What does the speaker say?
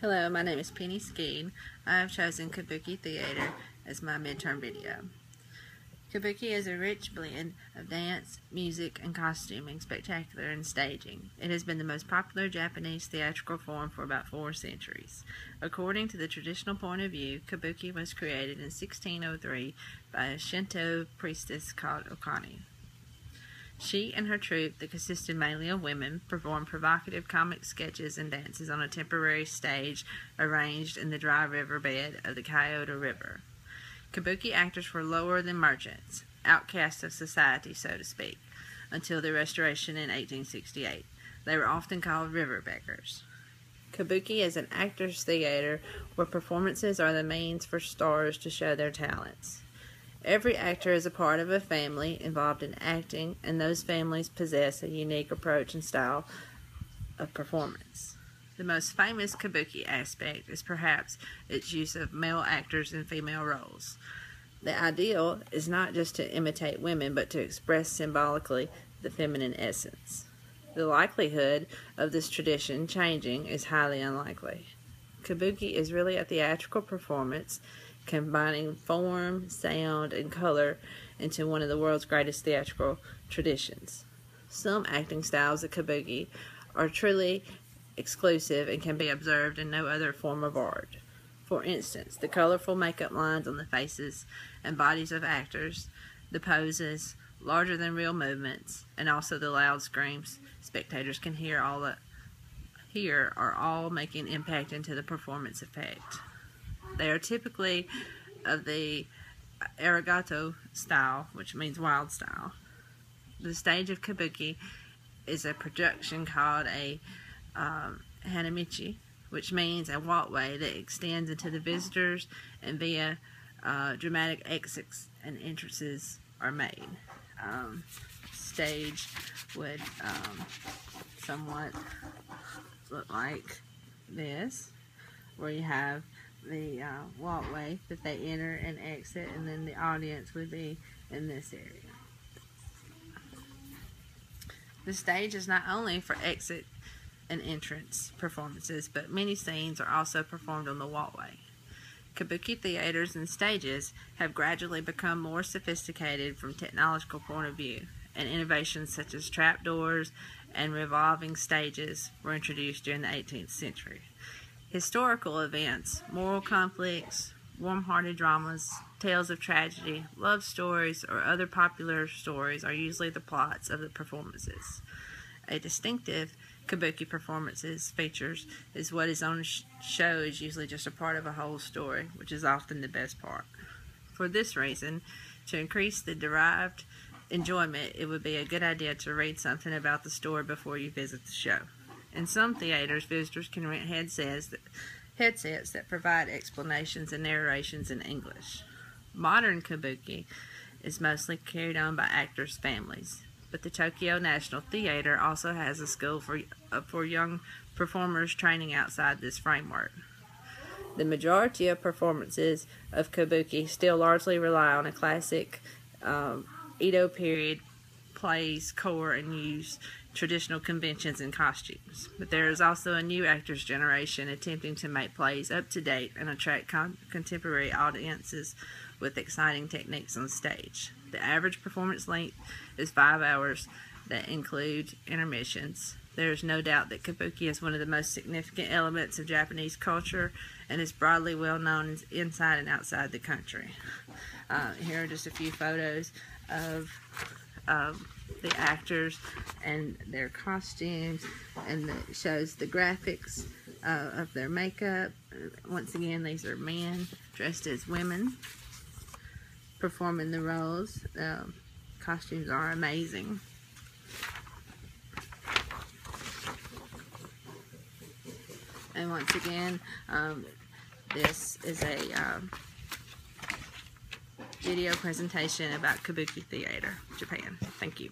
Hello, my name is Penny Skeen. I have chosen Kabuki Theater as my midterm video. Kabuki is a rich blend of dance, music, and costuming, spectacular in staging. It has been the most popular Japanese theatrical form for about 4 centuries. According to the traditional point of view, Kabuki was created in 1603 by a Shinto priestess called Okani. She and her troupe, that consisted mainly of women, performed provocative comic sketches and dances on a temporary stage arranged in the dry river bed of the Kyoto River. Kabuki actors were lower than merchants, outcasts of society, so to speak, until the restoration in 1868. They were often called river beggars. Kabuki is an actors' theater where performances are the means for stars to show their talents. Every actor is a part of a family involved in acting, and those families possess a unique approach and style of performance. The most famous Kabuki aspect is perhaps its use of male actors in female roles. The ideal is not just to imitate women, but to express symbolically the feminine essence. The likelihood of this tradition changing is highly unlikely. Kabuki is really a theatrical performance combining form, sound, and color into one of the world's greatest theatrical traditions. Some acting styles of Kabuki are truly exclusive and can be observed in no other form of art. For instance, the colorful makeup lines on the faces and bodies of actors, the poses, larger-than-real movements, and also the loud screams spectators can hear are all making impact into the performance effect. They are typically of the arigato style, which means wild style. The stage of Kabuki is a production called a hanamichi, which means a walkway that extends into the visitors, and via dramatic exits and entrances are made. Stage would somewhat look like this, where you have the walkway that they enter and exit, and then the audience would be in this area. The stage is not only for exit and entrance performances, but many scenes are also performed on the walkway. Kabuki theaters and stages have gradually become more sophisticated from a technological point of view, and innovations such as trapdoors and revolving stages were introduced during the 18th century. Historical events, moral conflicts, warm-hearted dramas, tales of tragedy, love stories, or other popular stories are usually the plots of the performances. A distinctive Kabuki performances features is what is on show is usually just a part of a whole story, which is often the best part. For this reason, to increase the derived enjoyment, it would be a good idea to read something about the story before you visit the show. In some theaters, visitors can rent headsets that provide explanations and narrations in English. Modern Kabuki is mostly carried on by actors' families, but the Tokyo National Theater also has a school for young performers training outside this framework. The majority of performances of Kabuki still largely rely on a classic Edo period plays core and use traditional conventions and costumes. But there is also a new actors generation attempting to make plays up to date and attract contemporary audiences with exciting techniques on stage. The average performance length is 5 hours that include intermissions. There is no doubt that Kabuki is one of the most significant elements of Japanese culture and is broadly well known inside and outside the country. Here are just a few photos of the actors and their costumes, and it shows the graphics of their makeup. Once again, these are men dressed as women performing the roles. Costumes are amazing. And once again, this is a video presentation about Kabuki Theater, Japan. Thank you.